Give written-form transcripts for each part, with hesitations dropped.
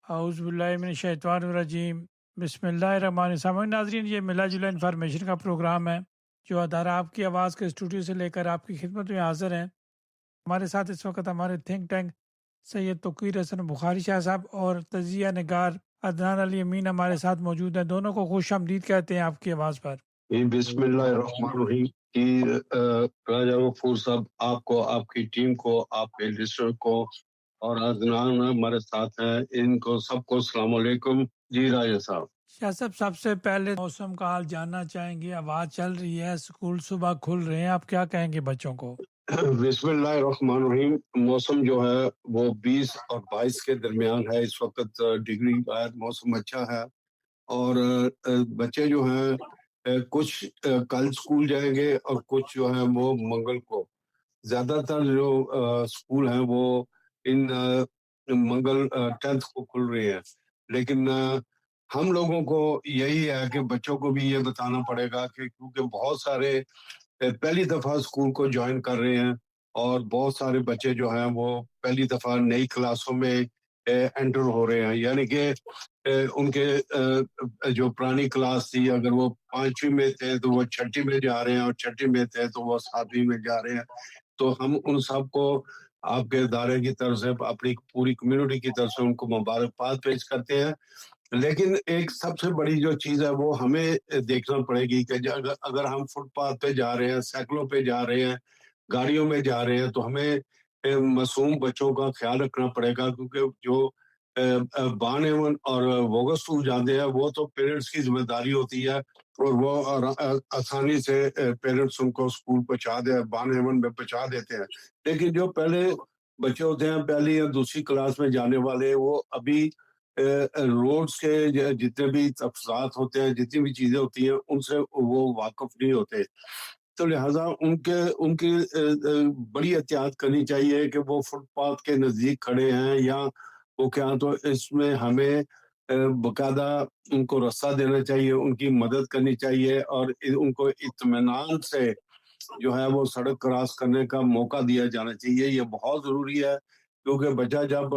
اعوذ باللہ من الشیطان الرجیم بسم اللہ الرحمن الرحیم ناظرین، یہ ملا جلا انفارمیشن کا پروگرام ہے جو ادارہ آپ کی آواز کے اسٹوڈیو سے لے کر آپ کی خدمت میں حاضر ہیں۔ ہمارے ساتھ اس وقت ہمارے تھنک ٹینک سید توقیر حسن بخاری شاہ صاحب اور تجزیہ نگار عدنان علی امین ہمارے ساتھ موجود ہیں۔ دونوں کو خوش آمدید کہتے ہیں آپ کی آواز پر۔ بسم اللہ الرحمن الرحیم کی راجہ غفور صاحب، آپ کو، آپ کی ٹیم کو، آپ کے لسنر کو اور عدنان ہمارے ساتھ ہیں، ان کو سب کو السلام علیکم۔ جی راجہ صاحب۔ شاہ صاحب، سب سے پہلے موسم کا حال جاننا چاہیں گے۔ آواز چل رہی ہے، اسکول صبح کھل رہے ہیں، آپ کیا کہیں گے بچوں کو؟ بسم اللہ الرحمن الرحیم۔ موسم جو ہے وہ 20 اور 22 کے درمیان ہے اس وقت، ڈگری بعد موسم اچھا ہے، اور بچے جو ہیں کچھ کل اسکول جائیں گے اور کچھ جو ہیں وہ منگل کو۔ زیادہ تر جو اسکول ہیں وہ ان منگل 10 کو کھل رہے ہیں، لیکن ہم لوگوں کو یہی ہے کہ بچوں کو بھی یہ بتانا پڑے گا کہ کیونکہ بہت سارے پہلی دفعہ اسکول کو جوائن کر رہے ہیں، اور بہت سارے بچے جو ہیں وہ پہلی دفعہ نئی کلاسوں میں انٹر ہو رہے ہیں، یعنی کہ ان کے جو پرانی کلاس تھی، اگر وہ 5ویں میں تھے تو وہ 6ٹھی میں جا رہے ہیں، اور 6ٹھی میں تھے تو وہ 7ویں میں جا رہے ہیں۔ تو ہم ان سب کو آپ کے ادارے کی طرف سے، اپنی پوری کمیونٹی کی طرف سے ان کو مبارکباد پیش کرتے ہیں۔ لیکن ایک سب سے بڑی جو چیز ہے وہ ہمیں دیکھنا پڑے گی کہ اگر ہم فٹ پاتھ پہ جا رہے ہیں، سائیکلوں پہ جا رہے ہیں، گاڑیوں میں جا رہے ہیں، تو ہمیں معصوم بچوں کا خیال رکھنا پڑے گا، کیونکہ جو بان ایون اور ووگسٹو جاتے ہیں وہ تو پیرنٹس کی ذمہ داری ہوتی ہے، اور وہ آسانی سے پیرنٹس ان کو اسکول پہنچا دے، بان ایون میں پہنچا دیتے ہیں۔ لیکن جو پہلے بچے ہوتے ہیں، پہلی یا دوسری کلاس میں جانے والے، وہ ابھی روڈز کے جتنے بھی تفصیلات ہوتے ہیں، جتنی بھی چیزیں ہوتی ہیں، ان سے وہ واقف نہیں ہوتے، تو لہٰذا ان کی بڑی احتیاط کرنی چاہیے کہ وہ فٹ پاتھ کے نزدیک کھڑے ہیں یا وہ کیا، تو اس میں ہمیں باقاعدہ ان کو راستہ دینا چاہیے، ان کی مدد کرنی چاہیے، اور ان کو اطمینان سے جو ہے وہ سڑک کراس کرنے کا موقع دیا جانا چاہیے۔ یہ بہت ضروری ہے، کیونکہ بچہ جب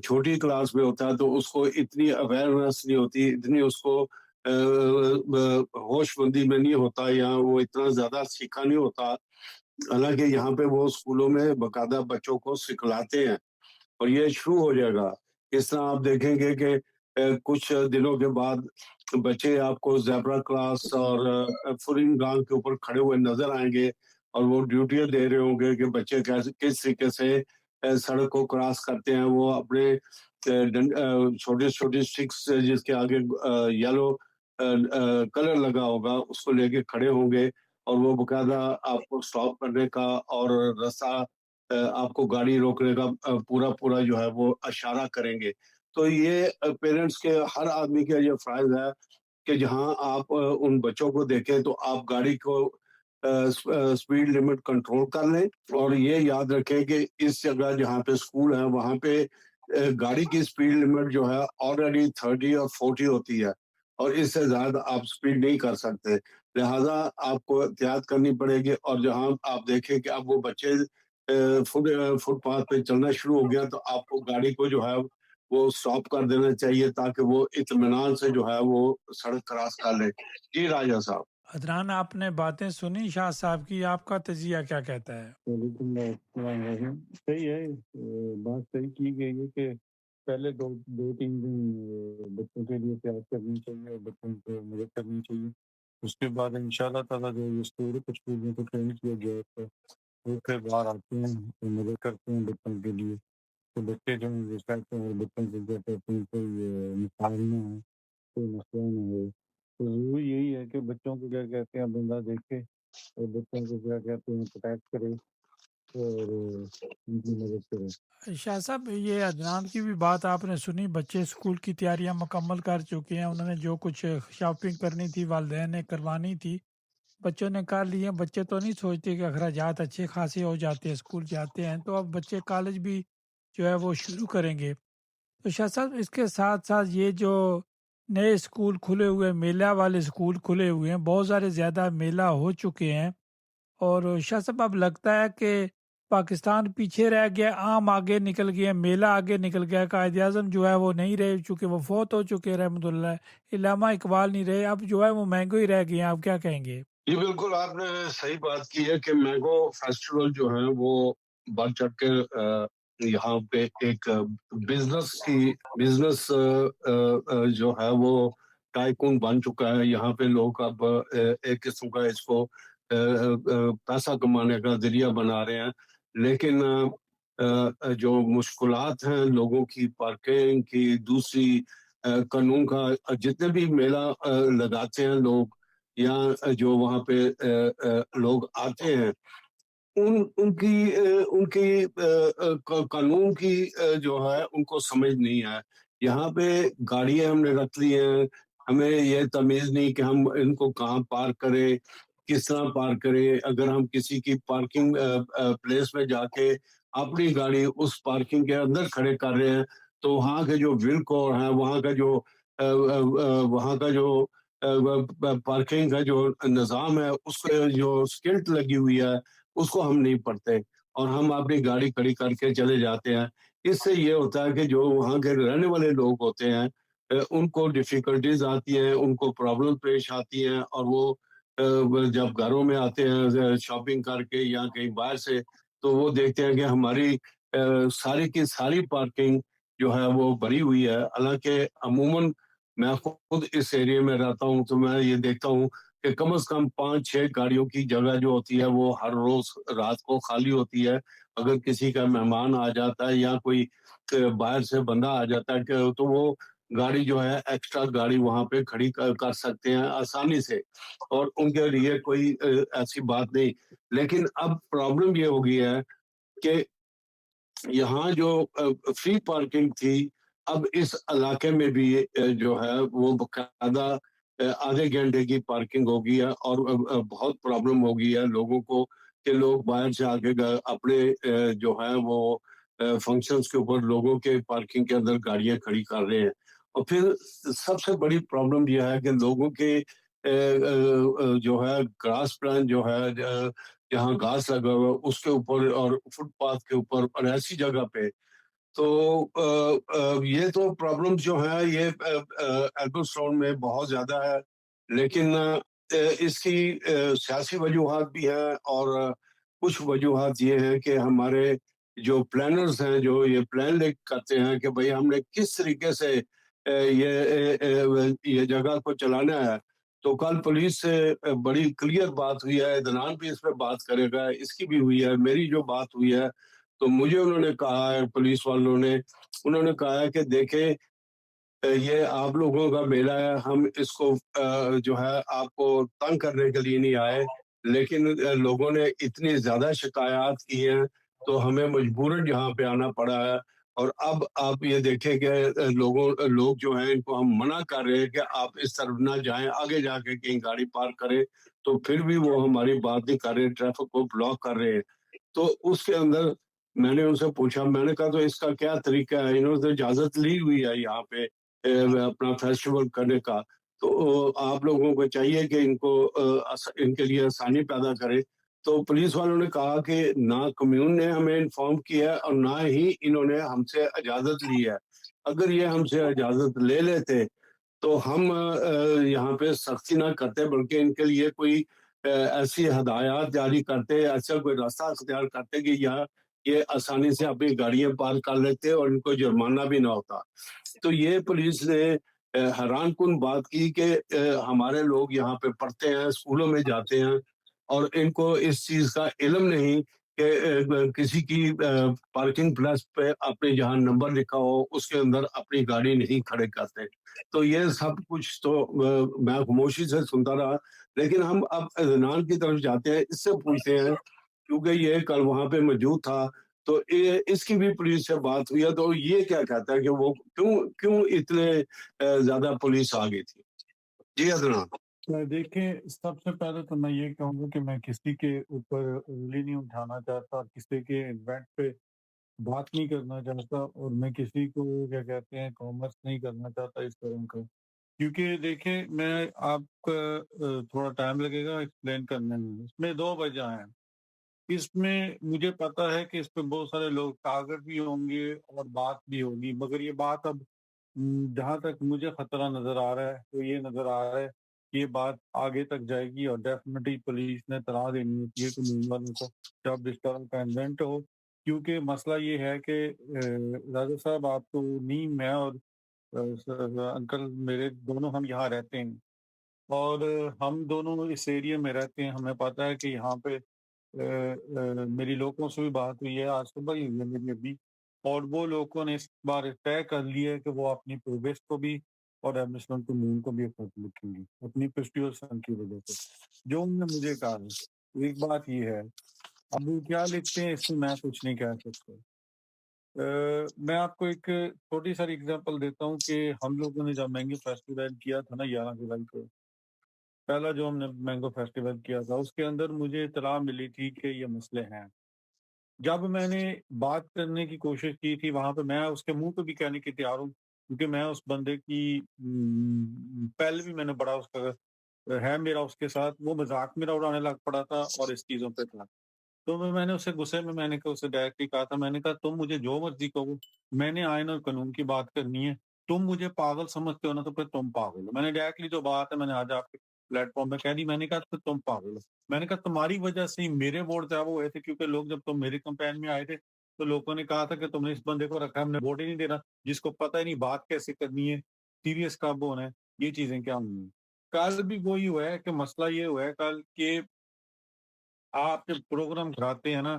چھوٹی کلاس میں ہوتا ہے تو اس کو اتنی اویئرنیس نہیں ہوتی، اتنی اس کو ہوش مندی میں نہیں ہوتا، یا وہ اتنا زیادہ سیکھا نہیں ہوتا۔ حالانکہ یہاں پہ وہ اسکولوں میں باقاعدہ بچوں کو سکھلاتے ہیں، اور یہ شروع ہو جائے گا۔ اس طرح آپ دیکھیں گے کہ کچھ دنوں کے بعد بچے آپ کو زیبرا کراس اور فورن گانگ کے اوپر کھڑے ہوئے نظر آئیں گے، اور وہ ڈیوٹیاں دے رہے ہوں گے کہ بچے کس طریقے سے سڑک کو کراس کرتے ہیں۔ وہ اپنے چھوٹے چھوٹے سٹکس جس کے آگے یلو کلر لگا ہوگا اس کو لے کے کھڑے ہوں گے، اور وہ باقاعدہ آپ کو سٹاپ کرنے کا اور راستہ آپ کو گاڑی روکنے کا پورا جو ہے وہ اشارہ کریں گے۔ تو یہ پیرنٹس کے، ہر آدمی کا یہ فرائض ہے کہ جہاں آپ ان بچوں کو دیکھیں تو آپ گاڑی کو سپیڈ لمٹ کنٹرول کر لیں، اور یہ یاد رکھیں کہ اس جگہ جہاں پہ اسکول ہے وہاں پہ گاڑی کی سپیڈ لمٹ جو ہے آلریڈی 30 اور 40 ہوتی ہے، اور اس سے زیادہ آپ سپیڈ نہیں کر سکتے، لہٰذا آپ کو احتیاط کرنی پڑے گی۔ اور جہاں آپ دیکھیں کہ اب وہ بچے فٹ پاتھ پہ چلنا شروع ہو گیا، تو آپ کو گاڑی کو جو ہے وہ سٹاپ کر دینا چاہیے، تاکہ وہ اطمینان سے جو ہے وہ سڑک کراس کر لے۔ جی راجہ صاحب۔ عدنان، آپ نے باتیں سنی شاہ صاحب کی، آپ کا تجزیہ کیا کہتا ہے؟ وعلیکم السلام علیکم۔ صحیح ہے، بات صحیح کی گئی ہے کہ پہلے دو تین دن بچوں کے لیے پیار کرنی چاہیے اور بچوں کو مدد کرنی چاہیے۔ اس کے بعد انشاءاللہ تعالیٰ جو یہ اسکول کچھ چیزوں کو ٹرین کیا جائے تو وہ پھر باہر آتے ہیں تو مدد کرتے ہیں بچوں کے لیے، تو بچے جو ہیں چاہتے ہیں بچوں کو کہتے ہیں کوئی مثال نہ ہے، کوئی مسئلہ نہ ہو، تو ضروری یہی ہے کہ بچوں کو کیا کہتے ہیں بندہ دیکھے اور بچوں کو کیا کہتے ہیں پروٹیکٹ کرے اور ان کی مدد کرے۔ شاہ صاحب، یہ عدنان کی بھی بات آپ نے سنی، بچے اسکول کی تیاریاں مکمل کر چکے ہیں، انہوں نے جو کچھ شاپنگ کرنی تھی والدین نے کروانی تھی بچوں نے کر لی ہیں۔ بچے تو نہیں سوچتے کہ اخراجات اچھے خاصے ہو جاتے ہیں، اسکول جاتے ہیں، تو اب بچے کالج بھی جو ہے وہ شروع کریں گے۔ تو شاہ صاحب، اس کے ساتھ ساتھ یہ جو نئے اسکول کھلے ہوئے، میلہ والے اسکول کھلے ہوئے ہیں، بہت سارے زیادہ میلہ ہو چکے ہیں، اور شاہ صاحب اب لگتا ہے کہ پاکستان پیچھے رہ گیا، عام آگے نکل گیا، میلہ آگے نکل گیا، قائد اعظم جو ہے وہ نہیں رہے، چونکہ وہ فوت ہو چکے رحمۃ اللہ، علامہ اقبال نہیں رہے، اب جو ہے وہ مینگو ہی رہ گئے ہیں، آپ کیا کہیں گے؟ یہ بالکل آپ نے صحیح بات کی ہے کہ مینگو فیسٹیول جو ہے وہ بڑھ چڑھ کے یہاں پہ ایک بزنس جو ہے وہ ٹائکون بن چکا ہے. یہاں پہ لوگ اب ایک قسم کا اس کو پیسہ کمانے کا ذریعہ بنا رہے ہیں. لیکن جو مشکلات ہیں لوگوں کی، پارکنگ کی، دوسری قانون کا، جتنے بھی میلہ لگاتے ہیں لوگ یا جو وہاں پہ لوگ آتے ہیں، ان کی قانون کی جو ہے ان کو سمجھ نہیں ہے. یہاں پہ گاڑیاں ہم نے رکھ لی ہیں، ہمیں یہ تمیز نہیں کہ ہم ان کو کہاں پارک کریں، کس طرح پارک کریں. اگر ہم کسی کی پارکنگ پلیس میں جا کے اپنی گاڑی اس پارکنگ کے اندر کھڑے کر رہے ہیں تو وہاں کے جو ویلکور ہے، وہاں کا جو پارکنگ کا جو نظام ہے، اس کو جو سکلٹ لگی ہوئی ہے اس کو ہم نہیں پڑھتے اور ہم اپنی گاڑی کھڑی کر کے چلے جاتے ہیں. اس سے یہ ہوتا ہے کہ جو وہاں کے رہنے والے لوگ ہوتے ہیں ان کو ڈیفیکلٹیز آتی ہیں، ان کو پرابلم پیش آتی ہیں، اور وہ جب گھروں میں آتے ہیں شاپنگ کر کے یا کہیں باہر سے تو وہ دیکھتے ہیں کہ ہماری ساری کی ساری پارکنگ جو ہے وہ بھری ہوئی ہے. حالانکہ عموماً میں خود اس ایریے میں رہتا ہوں تو میں یہ دیکھتا ہوں کہ کم از کم 5-6 گاڑیوں کی جگہ جو ہوتی ہے وہ ہر روز رات کو خالی ہوتی ہے. اگر کسی کا مہمان آ جاتا ہے یا کوئی باہر سے بندہ آ جاتا ہے تو وہ گاڑی جو ہے ایکسٹرا گاڑی وہاں پہ کھڑی کر سکتے ہیں آسانی سے، اور ان کے لیے کوئی ایسی بات نہیں. لیکن اب پرابلم یہ ہو گئی ہے کہ یہاں جو فری پارکنگ تھی، اب اس علاقے میں بھی جو ہے وہ باقاعدہ آدھے گھنٹے کی پارکنگ ہو گئی ہے، اور بہت پرابلم ہو گئی ہے لوگوں کو کہ لوگ باہر سے آ کے اپنے جو ہے وہ فنکشنز کے اوپر لوگوں کے پارکنگ کے اندر گاڑیاں کھڑی کر رہے ہیں. اور پھر سب سے بڑی پرابلم یہ ہے کہ لوگوں کے جو ہے گراس پلان جو ہے جہاں گھاس لگا ہوا اس کے اوپر اور فٹ پاتھ کے اوپر اور ایسی جگہ پہ، تو یہ تو پرابلم جو ہے یہ ایلبرٹسٹون میں بہت زیادہ ہے. لیکن اس کی سیاسی وجوہات بھی ہیں، اور کچھ وجوہات یہ ہیں کہ ہمارے جو پلانرز ہیں جو یہ پلان لے کرتے ہیں کہ بھئی ہم نے کس طریقے سے یہ جگہ کو چلانا ہے. تو کل پولیس سے بڑی کلیئر بات ہوئی ہے، عدنان بھی اس پہ بات کرے گا، اس کی بھی ہوئی ہے، میری جو بات ہوئی ہے تو مجھے انہوں نے کہا ہے، پولیس والوں نے انہوں نے کہا ہے کہ دیکھیں یہ آپ لوگوں کا میلہ ہے، ہم اس کو جو ہے آپ کو تنگ کرنے کے لیے نہیں آئے، لیکن لوگوں نے اتنی زیادہ شکایات کی ہیں تو ہمیں مجبوراً یہاں پہ آنا پڑا ہے. اور اب آپ یہ دیکھیں کہ لوگ جو ہیں ان کو ہم منع کر رہے ہیں کہ آپ اس طرف نہ جائیں، آگے جا کے کہیں گاڑی پارک کریں، تو پھر بھی وہ ہماری بات نہیں کر رہے، ٹریفک کو بلاک کر رہے ہیں. تو اس کے اندر میں نے ان سے پوچھا، میں نے کہا تو اس کا کیا طریقہ ہے؟ انہوں نے اجازت لی ہوئی ہے یہاں پہ اپنا فیسٹیول کرنے کا، تو آپ لوگوں کو چاہیے کہ ان کے لیے آسانی پیدا کرے. تو پولیس والوں نے کہا کہ نہ کمیون نے ہمیں انفارم کیا ہے اور نہ ہی انہوں نے ہم سے اجازت لی ہے. اگر یہ ہم سے اجازت لے لیتے تو ہم یہاں پہ سختی نہ کرتے، بلکہ ان کے لیے کوئی ایسی ہدایات جاری کرتے، ایسا کوئی راستہ اختیار کرتے کہ یہ آسانی سے اپنی گاڑیاں پارک کر لیتے اور ان کو جرمانہ بھی نہ ہوتا. تو یہ پولیس نے حیران کن بات کی کہ ہمارے لوگ یہاں پہ پڑھتے ہیں، اسکولوں میں جاتے ہیں، اور ان کو اس چیز کا علم نہیں کہ کسی کی پارکنگ پلیس پہ اپنے جہاں نمبر لکھا ہو اس کے اندر اپنی گاڑی نہیں کھڑے کرتے. تو یہ سب کچھ تو میں خاموشی سے سنتا رہا. لیکن ہم اب عدنان کی طرف جاتے ہیں، اس سے پوچھتے ہیں کیونکہ یہ کل وہاں پہ موجود تھا، تو اس کی بھی پولیس سے بات ہوئی ہے. تو یہ کیا کہتا ہے کہ وہ کیوں اتنے زیادہ پولیس آ گئی تھی؟ جی عدنان. دیکھیں، سب سے پہلے تو میں یہ کہوں گا کہ میں کسی کے اوپر انگلی نہیں اٹھانا چاہتا، کسی کے ایونٹ پہ بات نہیں کرنا چاہتا، اور میں کسی کو کیا کہتے ہیں کامرس نہیں کرنا چاہتا اس طرح کا. کیونکہ دیکھیں، میں آپ کا تھوڑا ٹائم لگے گا ایکسپلین کرنے میں. اس میں دو وجہ ہیں. اس میں مجھے پتا ہے کہ اس پہ بہت سارے لوگ کاغذ بھی ہوں گے اور بات بھی ہوگی، مگر یہ بات اب جہاں تک مجھے خطرہ نظر آ رہا ہے تو یہ نظر آ رہا ہے کہ یہ بات آگے تک جائے گی، اور ڈیفینیٹلی پولیس نے اطلاع دینی ہوتی ہے قانون والوں کو جب اس طرح کا انسیڈنٹ ہو، کیونکہ مسئلہ یہ ہے کہ راجہ صاحب آپ کو نہیں، میں اور انکل میرے دونوں ہم یہاں رہتے ہیں، اور ہم دونوں اس ایریا میں رہتے ہیں، ہمیں پتا ہے کہ یہاں پہ میری لوگوں سے بھی بات ہوئی ہے، آج صبح ہی ہوئی ہے میری ابھی، اور وہ لوگوں نے اس بار طے کر لیا ہے کہ وہ اپنی پروگریس کو بھی اور ایڈمنسٹریشن کو مون کو بھی اپنا لکھیں گی اپنی پرسٹیوشن کی وجہ سے، جو انہوں نے مجھے کہا ہے۔ ایک بات یہ ہے، اب وہ کیا لکھتے ہیں اس میں میں کچھ نہیں کہہ سکتا۔ میں آپ کو ایک چھوٹی ساری اگزامپل دیتا ہوں کہ ہم لوگوں نے جب مینگو فیسٹیول کیا تھا نا 11 جولائی کو، پہلا جو ہم نے مینگو فیسٹیول کیا تھا اس کے اندر مجھے اطلاع ملی تھی کہ یہ مسئلے ہیں۔ جب میں نے بات کرنے کی کوشش کی تھی وہاں پہ، میں اس کے منہ پہ بھی کہنے کی تیار ہوں، کیونکہ میں اس بندے کی پہلے بھی میں نے بڑا اس کا ہے میرا اس کے ساتھ، وہ مذاق میرا اڑانے لگ پڑا تھا اور اس چیزوں پہ تھا، تو میں نے اسے غصے میں نے کہا اسے ڈائریکٹلی کہا تھا، میں نے کہا تم مجھے جو مرضی کہو، میں نے آئین اور قانون کی بات کرنی ہے، تم مجھے پاگل سمجھتے ہو نا تو پھر تم پاگل ہو۔ میں نے ڈائریکٹلی جو بات ہے میں نے آج آپ کے پلیٹ فارم پہ کہہ دی، میں نے کہا پھر تم پاگل ہو۔ میں نے کہا تمہاری وجہ سے ہی میرے ووٹ ضائع ہوئے تھے، کیونکہ لوگ جب تم میرے کمپین میں آئے تھے تو لوگوں نے کہا تھا کہ تم نے اس بندے کو رکھا ہے، ہم نے ووٹ ہی نہیں دینا، جس کو پتہ ہی نہیں بات کیسے کرنی ہے، سیریس کب ہونا ہے، یہ چیزیں کیا ہوئی ہیں۔ کل بھی وہی ہوا ہے کہ مسئلہ یہ ہوا ہے کل کہ آپ جب پروگرام کراتے ہیں نا،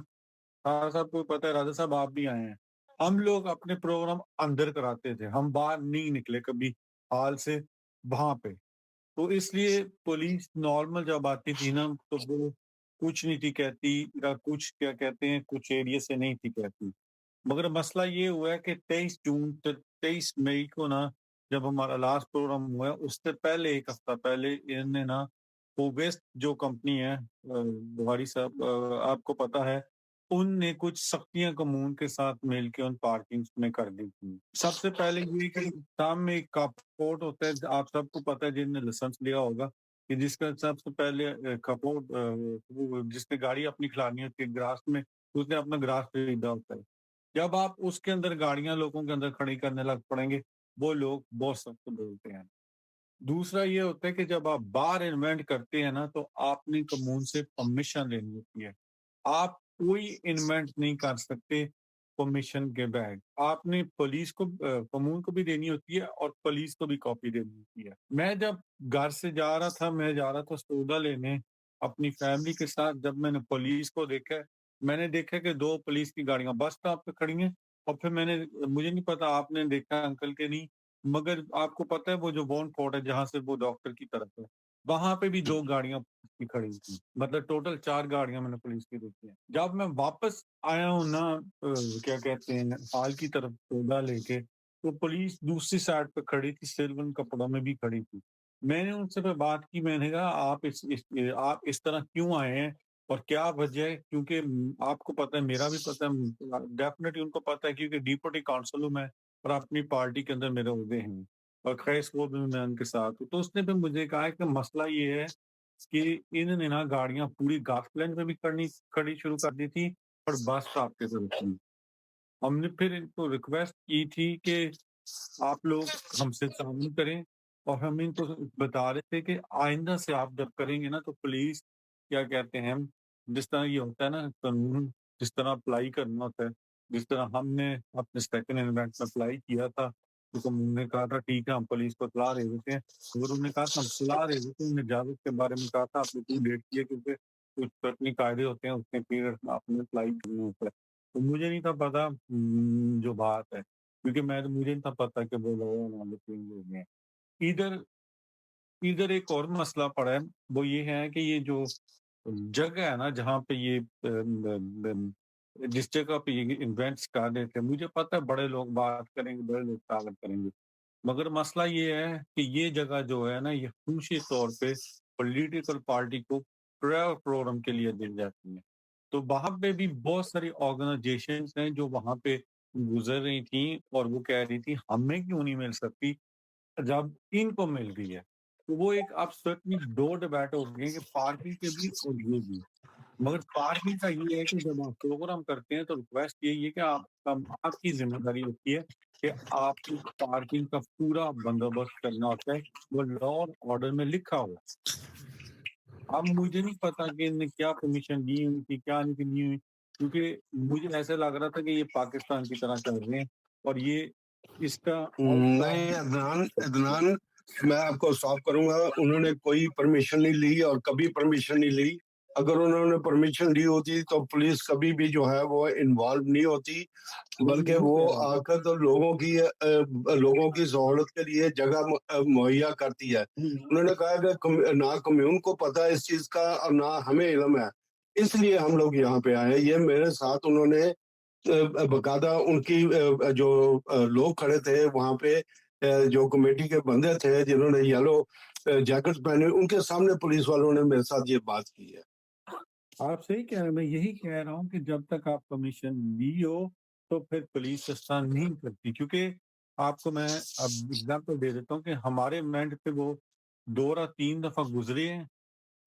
خان صاحب کو پتہ ہے، راجہ صاحب آپ بھی آئے ہیں، ہم لوگ اپنے پروگرام اندر کراتے تھے، ہم باہر نہیں نکلے کبھی ہال سے وہاں پہ، تو اس لیے پولیس نارمل جب آتی تھی نا تو وہ کچھ نہیں تھی کہتی، یا کچھ کیا کہتے ہیں کچھ ایریا سے نہیں تھی کہتی، مگر مسئلہ یہ ہوا ہے کہ 23 مئی کو نا جب ہمارا لاسٹ پروگرام ہوا ہے اس سے پہلے ایک ہفتہ پہلے انہوں نے نا ویسٹ جو کمپنی ہے بخاری صاحب آپ کو پتا ہے، ان نے کچھ سختیاں قانون کے ساتھ مل کے ان پارکنگز میں کر دی تھی۔ سب سے پہلے یہ کہ شام میں ایک کپورٹ ہوتا ہے، آپ سب کو پتا ہے جن نے لائسنس لیا ہوگا کہ جس کا سب سے پہلے کپورٹ جس نے گاڑی اپنی کھلانی ہوتی ہے گراس میں، اس نے اپنا گراس خریدا ہوتا ہے، جب آپ اس کے اندر گاڑیاں لوگوں کے اندر کھڑی کرنے لگ پڑیں گے وہ لوگ بہت سخت بولتے ہیں۔ دوسرا یہ ہوتا ہے کہ جب آپ بار انوینٹ کرتے ہیں نا تو آپ نے قانون سے پرمیشن لینی ہوتی ہے، آپ کوئی انوینٹ نہیں کر سکتے پرمیشن کے بغیر، آپ نے پولیس کو قانون کو بھی دینی ہوتی ہے اور پولیس کو بھی کاپی دینی ہوتی ہے۔ میں جب گھر سے جا رہا تھا، میں جا رہا تھا سودا لینے اپنی فیملی کے ساتھ، جب میں نے پولیس کو دیکھا، میں نے دیکھا کہ 2 پولیس کی گاڑیاں بس اسٹاپ پہ کھڑی ہیں، اور پھر مجھے نہیں پتا آپ نے دیکھا انکل کے نہیں، مگر آپ کو پتا ہے وہ جو بون فورٹ ہے جہاں سے وہ ڈاکٹر کی طرف ہے، وہاں پہ بھی 2 گاڑیاں پولیس کی کھڑی تھی، مطلب ٹوٹل 4 گاڑیاں میں نے پولیس کی دیکھی ہیں۔ جب میں واپس آیا ہوں نا کیا کہتے ہیں ہال کی طرف سودا لے کے، تو پولیس دوسری سائڈ پہ کھڑی تھی، سلون کپڑوں میں بھی کھڑی تھی۔ میں نے ان سے پہ بات کی، میں نے کہا آپ اس طرح کیوں آئے ہیں اور کیا وجہ ہے، کیونکہ آپ کو پتہ ہے میرا بھی پتہ ہے، ڈیفینیٹلی ان کو پتہ ہے، کیونکہ ڈپٹی کونسل ہوں میں اور اپنی پارٹی کے اندر میرے عہدے ہیں اور خیس وہ بھی میں ان کے ساتھ ہوں۔ تو اس نے بھی مجھے کہا کہ مسئلہ یہ ہے کہ انہوں نے نا گاڑیاں پوری گاس پلین پہ بھی کھڑی شروع کر دی تھی اور بس اسٹاپ کے طرف تھی۔ ہم نے پھر ان کو ریکویسٹ کی تھی کہ آپ لوگ ہم سے تعاون کریں، اور ہم ان کو بتا رہے تھے کہ آئندہ سے آپ جب کریں گے نا تو پولیس کیا کہتے ہیں، جس طرح یہ ہوتا ہے نا قانون جس طرح اپلائی کرنا ہوتا ہے، جس طرح ہم نے اپنے سیکنڈ ایونٹ میں اپلائی کیا تھا، تو قانون نے کہا تھا ٹھیک ہے ہم پولیس کو اطلاع دے دیتے ہیں، اگر انہوں نے کہا تھا ہم اطلاع دے دیتے ہیں، انہوں نے اجازت کے بارے میں کہا تھا آپ نے کوئی ڈیٹ کی ہے، کیونکہ کچھ اپنی قاعدے ہوتے ہیں اس کے پیریڈ آپ نے اپلائی کرنا ہوتا ہے، تو مجھے نہیں تھا پتا جو بات ہے، کیونکہ مجھے نہیں تھا پتا کہ وہ لوگ ہو گئے ہیں۔ ادھر ایک اور مسئلہ پڑا ہے، وہ یہ ہے کہ یہ جو جگہ ہے نا جہاں پہ یہ جس جگہ پہ یہ ایونٹس کر رہے تھے، مجھے پتا ہے بڑے لوگ بات کریں گے، بڑے لوگ تعلق کریں گے، مگر مسئلہ یہ ہے کہ یہ جگہ جو ہے نا یہ خصوصی طور پہ پولیٹیکل پارٹی کو پروگرام کے لیے دی جاتی ہے، تو وہاں پہ بھی بہت ساری آرگنائزیشنز ہیں جو وہاں پہ گزر رہی تھیں اور وہ کہہ رہی تھی ہمیں کیوں نہیں مل سکتی جب ان کو مل گئی ہے، تو وہ ایک اب سرٹنی 2 ڈبیٹ ہو گئی کہ پارٹی کے بھی اور یہ بھی، مگر پارکنگ کا یہ ہے کہ جب آپ پروگرام کرتے ہیں تو ریکویسٹ یہی ہے کہ آپ کی ذمہ داری ہوتی ہے کہ آپ کی پارکنگ کا پورا بندوبست کرنا ہوتا ہے، وہ لا اور آرڈر میں لکھا ہوا۔ اب مجھے نہیں پتا کہ ان نے کیا پرمیشن دی ہوئی تھی، کیا نہیں دی ہوئی، کیونکہ مجھے ایسا لگ رہا تھا کہ یہ پاکستان کی طرح چل رہے ہیں اور یہ اس کا نہیں عدنان، میں آپ کو صاف کروں گا، انہوں نے کوئی پرمیشن نہیں لی اور کبھی پرمیشن نہیں لی۔ اگر انہوں نے پرمیشن لی ہوتی تو پولیس کبھی بھی جو ہے وہ انوالو نہیں ہوتی، بلکہ وہ آ کر تو لوگوں کی سہولت کے لیے جگہ مہیا کرتی ہے۔ انہوں نے کہا کہ نہ کمیون کو پتا اس چیز کا اور نہ ہمیں علم ہے، اس لیے ہم لوگ یہاں پہ آئے۔ یہ میرے ساتھ انہوں نے باقاعدہ ان کی جو لوگ کھڑے تھے وہاں پہ، جو کمیٹی کے بندے تھے جنہوں نے یلو جیکٹ پہنے، ان کے سامنے پولیس والوں نے میرے ساتھ یہ بات کی ہے۔ آپ صحیح کہہ رہے ہیں، میں یہی کہہ رہا ہوں کہ جب تک آپ پرمیشن لی ہو تو پھر پولیس اس طرح نہیں کرتی، کیونکہ آپ کو میں اب اگزامپل دے دیتا ہوں کہ ہمارے مینڈ پہ وہ 2 یا 3 دفعہ گزرے ہیں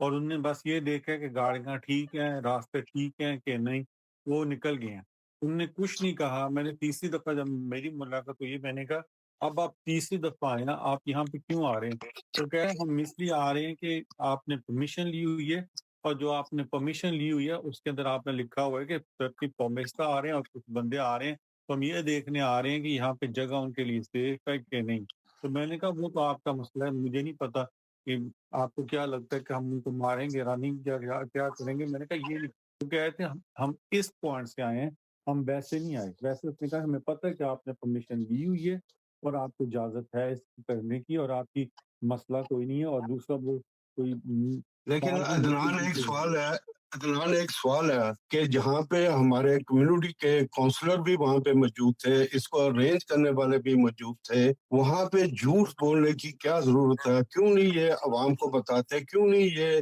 اور انہوں نے بس یہ دیکھا کہ گاڑیاں ٹھیک ہیں، راستے ٹھیک ہیں کہ نہیں، وہ نکل گئے ہیں، انہوں نے کچھ نہیں کہا۔ میں نے تیسری دفعہ جب میری ملاقات ہوئی، میں نے کہا اب آپ تیسری دفعہ آئے نا، آپ یہاں پہ کیوں آ رہے ہیں؟ تو کہہ رہے ہیں ہم اس لیے آ رہے ہیں کہ آپ نے پرمیشن لی ہوئی ہے، اور جو آپ نے پرمیشن لی ہوئی ہے اس کے اندر آپ نے لکھا ہوا ہے کہ ترتیب پومیستا آ رہے ہیں اور کچھ بندے آ رہے ہیں، تو ہم یہ دیکھنے آ رہے ہیں کہ یہاں پہ جگہ ان کے لیے سیف ہے کہ نہیں۔ تو میں نے کہا وہ تو آپ کا مسئلہ ہے، مجھے نہیں پتا کہ آپ کو کیا لگتا ہے کہ ہم ان کو ماریں گے، رننگ کیا کریں گے۔ میں نے کہا یہ نہیں، وہ کہہ رہے تھے ہم اس پوائنٹ سے آئے ہیں، ہم ویسے نہیں آئے۔ ویسے اس نے کہا ہمیں پتہ ہے کہ آپ نے پرمیشن لی ہوئی ہے اور آپ کو اجازت ہے اس کرنے کی، اور آپ کی مسئلہ کوئی نہیں ہے، اور دوسرا وہ کوئی لیکن bargain عدنان ہوتی ایک ہے۔ سوال ہے کہ جہاں پہ ہمارے کمیونٹی کے کونسلر بھی وہاں پہ موجود تھے، اس کو ارینج کرنے والے بھی موجود تھے، وہاں پہ جھوٹ بولنے کی کیا ضرورت ہے؟ کیوں نہیں یہ عوام کو بتاتے؟ کیوں نہیں یہ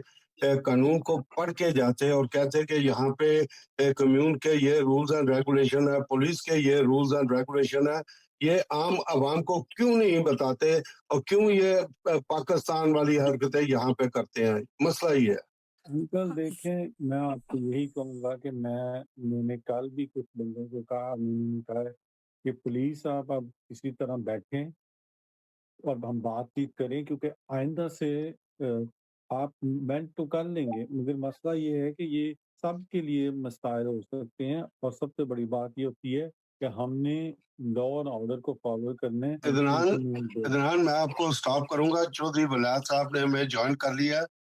قانون کو پڑھ کے جاتے اور کہتے کہ یہاں پہ کمیون کے یہ رولز اینڈ ریگولیشن ہے، پولیس کے یہ رولز اینڈ ریگولیشن ہے؟ یہ عام عوام کو کیوں نہیں بتاتے اور کیوں یہ پاکستان والی حرکتیں یہاں پہ کرتے ہیں؟ مسئلہ یہ ہے۔ انکل دیکھیں، میں آپ کو یہی کہوں گا کہ میں نے کل بھی کچھ بندوں کو کہا، میں نے کہا کہ پولیس آپ اب کسی طرح بیٹھیں اور ہم بات چیت کریں، کیونکہ آئندہ سے آپ مینٹ تو کر لیں گے، مگر مسئلہ یہ ہے کہ یہ سب کے لیے مسائل ہو سکتے ہیں، اور سب سے بڑی بات یہ ہوتی ہے کہ ہم نے لا اور آرڈر کو فالو کرنے عدنان میں آپ کو سٹاپ کروں گا، چودھری ولایت صاحب نے ہمیں جوائن کر لیا۔